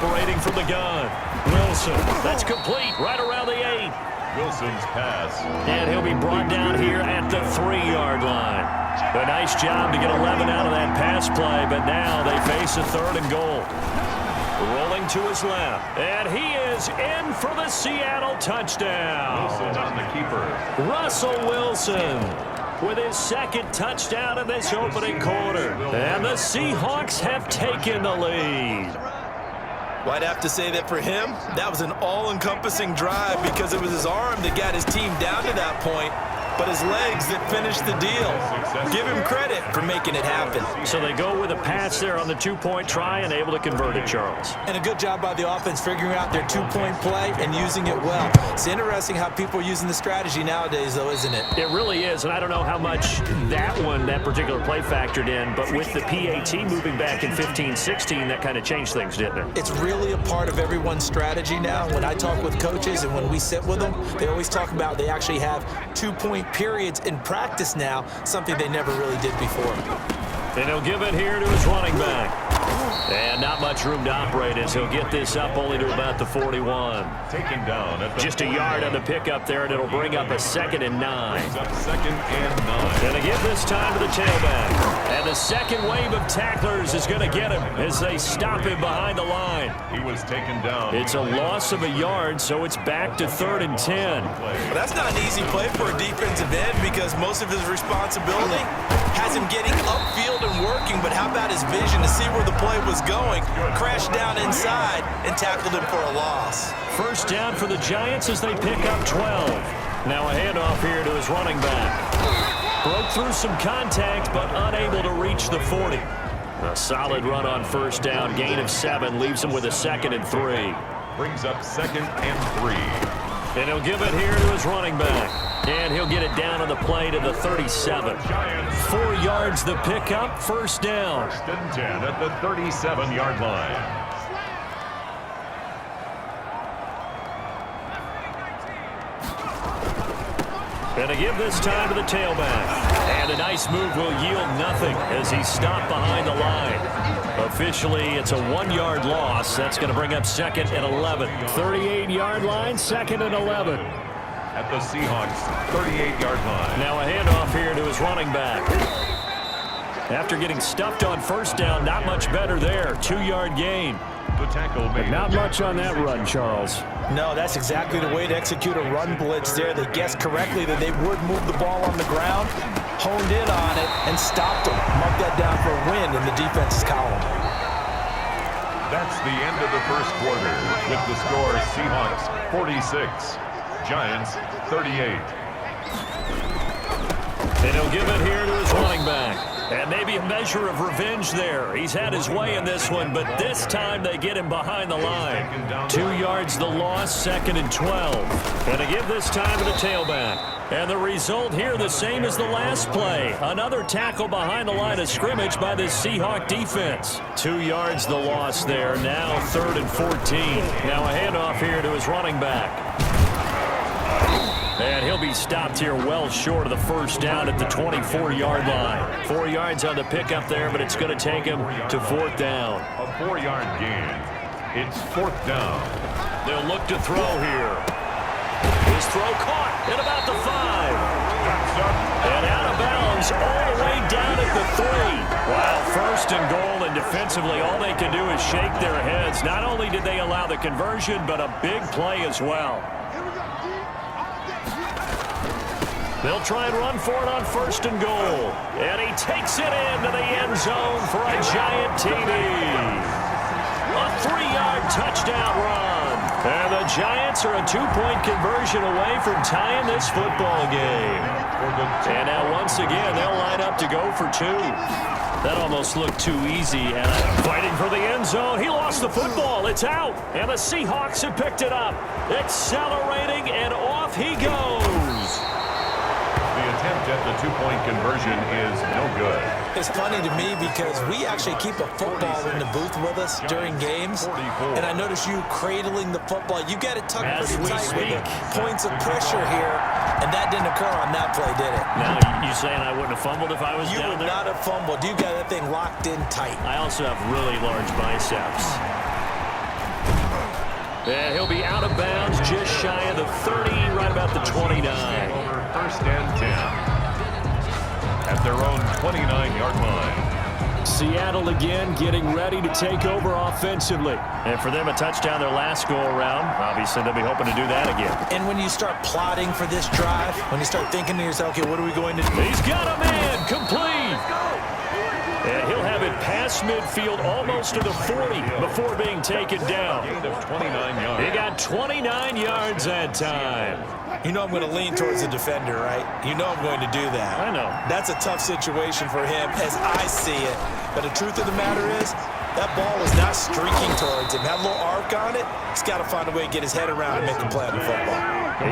operating from the gun. Wilson, that's complete right around the 8. Wilson's pass. And he'll be brought down here at the 3-yard line. A nice job to get 11 out of that pass play, but now they face a 3rd and goal. Rolling to his left, and he is in for the Seattle touchdown. Wilson on the keeper. Russell Wilson with his 2nd touchdown in this opening quarter. And the Seahawks have taken the lead. Well, I'd have to say that for him, that was an all-encompassing drive because it was his arm that got his team down to that point, but his legs that finished the deal. Give him credit for making it happen. So they go with a pass there on the 2-point try and able to convert it, Charles. And a good job by the offense figuring out their 2-point play and using it well. It's interesting how people are using the strategy nowadays, though, isn't it? It really is, and I don't know how much that particular play factored in, but with the PAT moving back in 15-16, that kind of changed things, didn't it? It's really a part of everyone's strategy now. When I talk with coaches and when we sit with them, they always talk about they actually have 2-point periods in practice now, something they never really did before. And he'll give it here to his running back. And not much room to operate as he'll get this up only to about the 41. Taken down at the Just a yard on the pickup there, and it'll bring up a 2nd and 9. Brings up 2nd and 9. Going to give this time to the tailback. And the second wave of tacklers is going to get him as they stop him behind the line. He was taken down. It's a loss of a yard, so it's back to 3rd and 10. Well, that's not an easy play for a defensive end because most of his responsibility has him getting upfield and working, but how about his vision to see where the play was going, crashed down inside, and tackled him for a loss. First down for the Giants as they pick up 12. Now a handoff here to his running back. Broke through some contact, but unable to reach the 40. A solid run on first down, gain of 7, leaves him with a 2nd and 3. Brings up 2nd and 3. And he'll give it here to his running back. And he'll get it down on the play to the 37. 4 yards the pickup, first down. 1st and 10 at the 37-yard line. Going to give this time to the tailback. And a nice move will yield nothing as he's stopped behind the line. Officially, it's a 1-yard loss. That's going to bring up 2nd and 11. 38-yard line, 2nd and 11. At the Seahawks 38-yard line. Now a handoff here to his running back. After getting stuffed on first down, not much better there. 2-yard gain. The tackle made. Not much on that run, Charles. No, that's exactly the way to execute a run blitz there. They guessed correctly that they would move the ball on the ground, honed in on it, and stopped them. Mark that down for a win in the defense's column. That's the end of the first quarter with the score Seahawks 46. Giants 38. And he'll give it here to his running back. And maybe a measure of revenge there. He's had his way in this one, but this time they get him behind the line. 2 yards the loss, 2nd and 12. And to give this time to the tailback. And the result here the same as the last play. Another tackle behind the line of scrimmage by this Seahawk defense. 2 yards the loss there. Now 3rd and 14. Now a handoff here to his running back. And he'll be stopped here well short of the first down at the 24-yard line. 4 yards on the pickup there, but it's going to take him to 4th down. A 4-yard gain. It's 4th down. They'll look to throw here. His throw caught at about the 5. And out of bounds all the way down at the 3. Wow, 1st and goal, and defensively all they can do is shake their heads. Not only did they allow the conversion, but a big play as well. They'll try and run for it on 1st and goal. And he takes it into the end zone for a giant TD. A 3-yard touchdown run. And the Giants are a 2-point conversion away from tying this football game. And now once again, they'll line up to go for 2. That almost looked too easy. And fighting for the end zone. He lost the football. It's out. And the Seahawks have picked it up. Accelerating, and off he goes. The attempt at the 2-point conversion is no good. It's funny to me because we actually keep a football in the booth with us during games. And I notice you cradling the football. You got it tucked pretty tight with the points of pressure here. And that didn't occur on that play, did it? Now, you saying I wouldn't have fumbled if I was down there? You would not have fumbled. You got that thing locked in tight. I also have really large biceps. And he'll be out of bounds just shy of the 30, right about the 29. First and 10 at their own 29-yard line. Seattle again getting ready to take over offensively. And for them, a touchdown their last go-around. Obviously, they'll be hoping to do that again. And when you start plotting for this drive, when you start thinking to yourself, okay, what are we going to do? He's got a man, complete. And he'll have it past midfield almost to the 40 before being taken down. Gain of 29 yards. He got 29 yards that time. You know I'm going to lean towards the defender, right? You know I'm going to do that. I know. That's a tough situation for him as I see it. But the truth of the matter is, that ball is not streaking towards him. Have a little arc on it. He's got to find a way to get his head around and make a play on the football.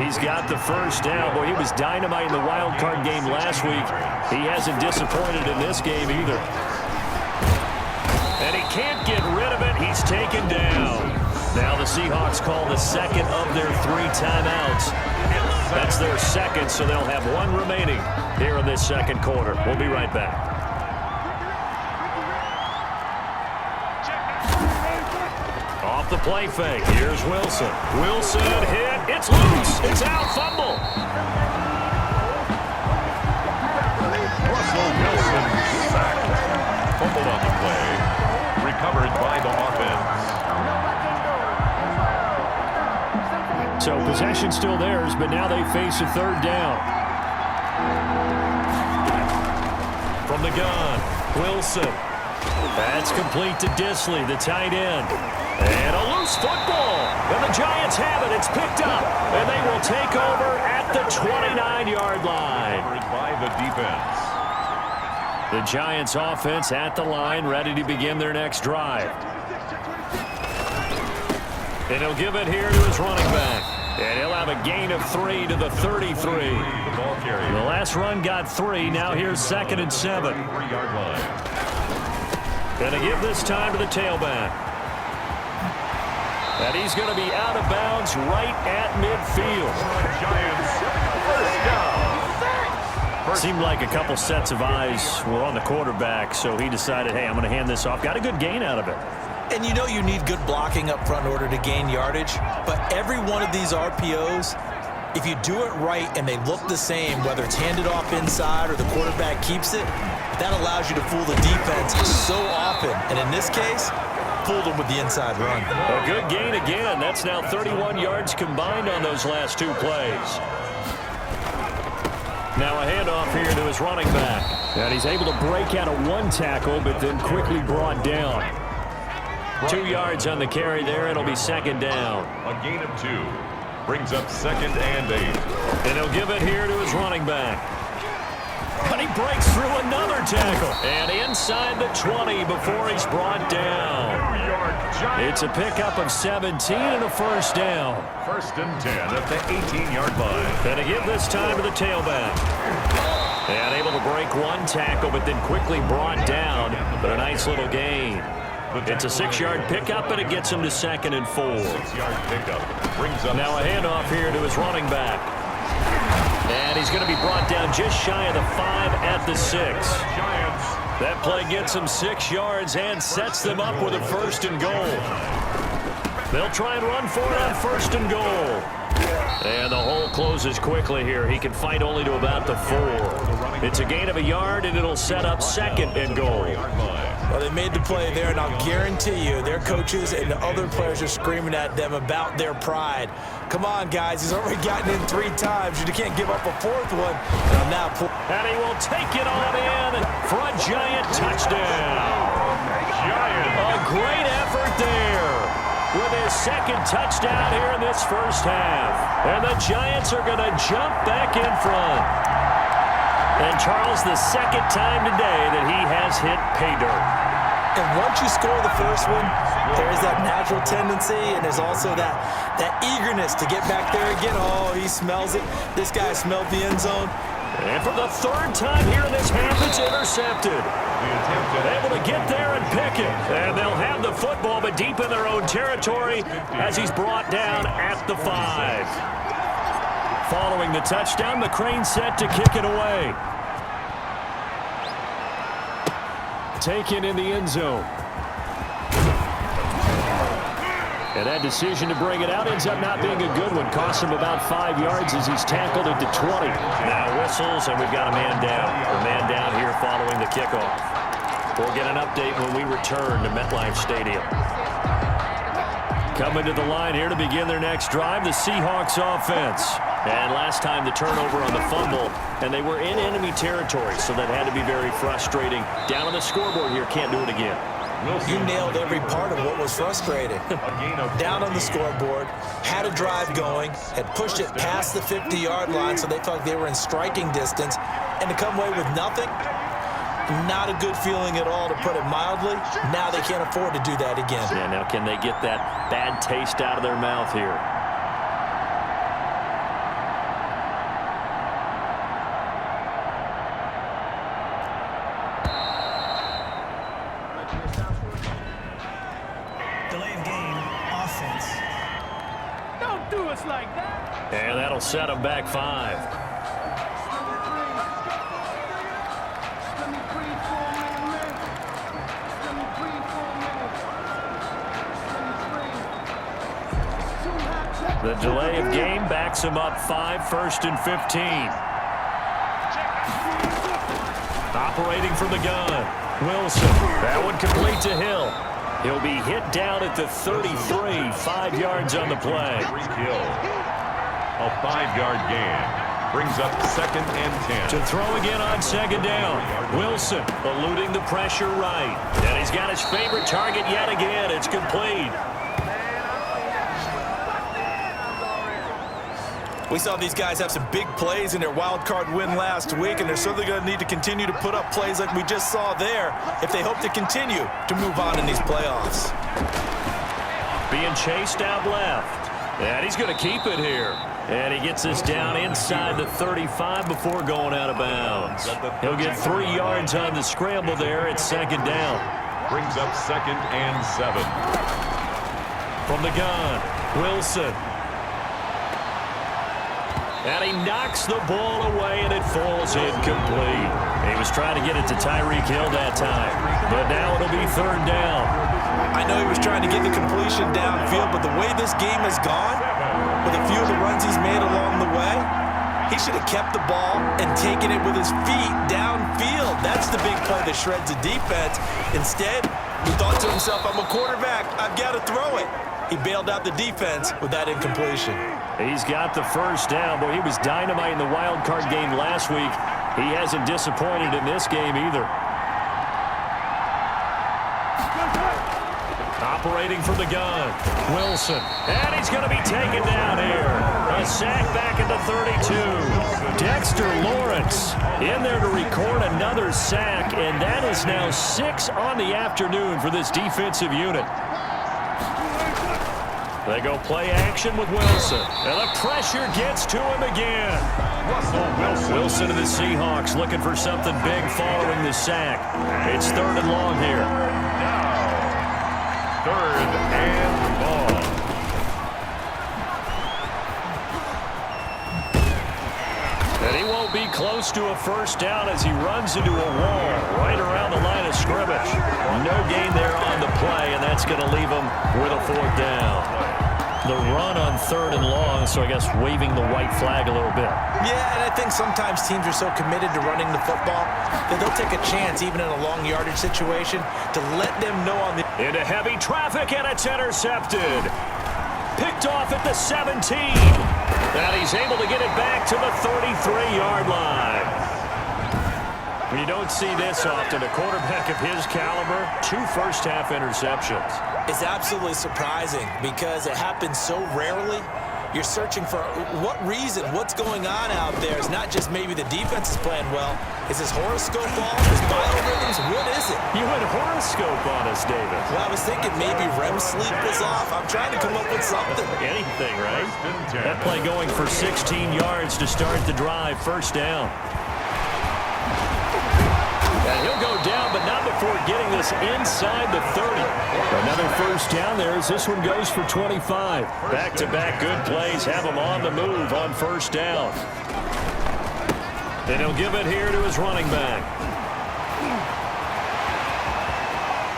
He's got the first down. Boy, he was dynamite in the wild card game last week. He hasn't disappointed in this game either. And he can't get rid of it. He's taken down. Now the Seahawks call the second of their 3 timeouts. That's their second, so they'll have one remaining here in this second quarter. We'll be right back. Off the play fake. Here's Wilson. Wilson hit. It's loose. It's out. Fumble. Russell Wilson sacked. Fumbled on the play. Recovered by the offense. So possession still theirs, but now they face a third down. From the gun, Wilson. That's complete to Disley, the tight end. And a loose football. And the Giants have it. It's picked up. And they will take over at the 29-yard line. By the defense. The Giants offense at the line, ready to begin their next drive. And he'll give it here to his running back. And he'll have a gain of 3 to the 33. The ball carrier. The last run got 3. Now here's 2nd and 7. 3-yard line. Going to give this time to the tailback. And he's going to be out of bounds right at midfield. Giants first down. Seemed like a couple sets of eyes were on the quarterback, so he decided, hey, I'm going to hand this off. Got a good gain out of it. And you know you need good blocking up front in order to gain yardage. But every one of these RPOs, if you do it right and they look the same, whether it's handed off inside or the quarterback keeps it, that allows you to fool the defense so often. And in this case, fooled them with the inside run. A good gain again. That's now 31 yards combined on those last 2 plays. Now a handoff here to his running back. And he's able to break out of 1 tackle, but then quickly brought down. 2 yards on the carry there. It'll be 2nd down. A gain of 2. Brings up 2nd and 8. And he'll give it here to his running back. But he breaks through another tackle. And inside the 20 before he's brought down. It's a pickup of 17 and a first down. 1st and 10 at the 18-yard line. And to give this time to the tailback. And able to break 1 tackle, but then quickly brought down. But a nice little gain. It's a 6-yard pickup, and it gets him to 2nd and 4. 6-yard pickup. Brings up now a handoff here to his running back. And he's going to be brought down just shy of the 5 at the 6. Giants. That play gets him 6 yards and sets them up with a 1st and goal. They'll try and run for it on 1st and goal. And the hole closes quickly here. He can fight only to about the 4. It's a gain of a yard, and it'll set up 2nd and goal. Well, they made the play there, and I'll guarantee you their coaches and the other players are screaming at them about their pride. Come on, guys. He's already gotten in 3 times. You can't give up a 4th one. And he will take it on in for a Giant touchdown. A great effort there with his 2nd touchdown here in this first half. And the Giants are going to jump back in front. And Charles, the 2nd time today that he has hit pay dirt. And once you score the first one, there's that natural tendency, and there's also that eagerness to get back there again. Oh, he smells it. This guy smelled the end zone. And for the 3rd time here in this half, it's intercepted. Able to get there and pick it. And they'll have the football, but deep in their own territory as he's brought down at the 5. Following the touchdown, McCrane set to kick it away. Taken in the end zone. And that decision to bring it out ends up not being a good one. Costs him about 5 yards as he's tackled at the 20. Now whistles, and we've got a man down. A man down here following the kickoff. We'll get an update when we return to MetLife Stadium. Coming to the line here to begin their next drive, the Seahawks offense. And last time the turnover on the fumble, and they were in enemy territory, so that had to be very frustrating. Down on the scoreboard here, can't do it again. You nailed every part of what was frustrating. Down on the scoreboard, had a drive going, had pushed it past the 50-yard line so they felt like they were in striking distance, and to come away with nothing, not a good feeling at all, to put it mildly. Now they can't afford to do that again. Yeah, now can they get that bad taste out of their mouth here? Delay of game, offense. Don't do us like that. And that'll set them back 5. The delay of game backs him up 5, 1st and 15. Operating from the gun. Wilson. That one complete to Hill. He'll be hit down at the 33, 5 yards on the play. A 5-yard gain brings up 2nd and 10. To throw again on 2nd down. Wilson eluding the pressure right. And he's got his favorite target yet again. It's complete. We saw these guys have some big plays in their wild card win last week, and they're certainly going to need to continue to put up plays like we just saw there if they hope to continue to move on in these playoffs. Being chased out left. And he's going to keep it here. And he gets us down inside the 35 before going out of bounds. He'll get 3 yards on the scramble there at 2nd down. Brings up 2nd and 7. From the gun, Wilson. And he knocks the ball away, and it falls incomplete. He was trying to get it to Tyreek Hill that time, but now it'll be 3rd down. I know he was trying to get the completion downfield, but the way this game has gone, with a few of the runs he's made along the way, he should have kept the ball and taken it with his feet downfield. That's the big play that shreds the defense. Instead, he thought to himself, I'm a quarterback, I've got to throw it. He bailed out the defense with that incompletion. He's got the 1st down. Boy, he was dynamite in the wild card game last week. He hasn't disappointed in this game either. Operating from the gun, Wilson. And he's going to be taken down here. A sack back at the 32. Dexter Lawrence in there to record another sack, and that is now 6 on the afternoon for this defensive unit. They go play action with Wilson. And the pressure gets to him again. Wilson to the Seahawks looking for something big following the sack. It's 3rd and long here. Now, 3rd and long. And he won't be close to a 1st down as he runs into a wall right around the line of scrimmage. No gain there on the play, and that's going to leave him with a 4th down. The run on 3rd and long, so I guess waving the white flag a little bit. Yeah, and I think sometimes teams are so committed to running the football that they'll take a chance, even in a long yardage situation, to let them know on the... Into heavy traffic, and it's intercepted. Picked off at the 17. And he's able to get it back to the 33-yard line. You don't see this often. A quarterback of his caliber, 2 first-half interceptions. It's absolutely surprising because it happens so rarely. You're searching for what reason, what's going on out there. It's not just maybe the defense is playing well. Is his horoscope off? His biorhythms? What is it? You went horoscope on us, David. Well, I was thinking maybe REM sleep was off. I'm trying to come up with something. Anything, right? That play going for 16 yards to start the drive. 1st down. And he'll go down, but not before getting this inside the 30. Another 1st down there as this one goes for 25. Back-to-back good plays have him on the move on 1st down. And he'll give it here to his running back.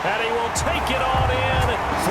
And he will take it on in.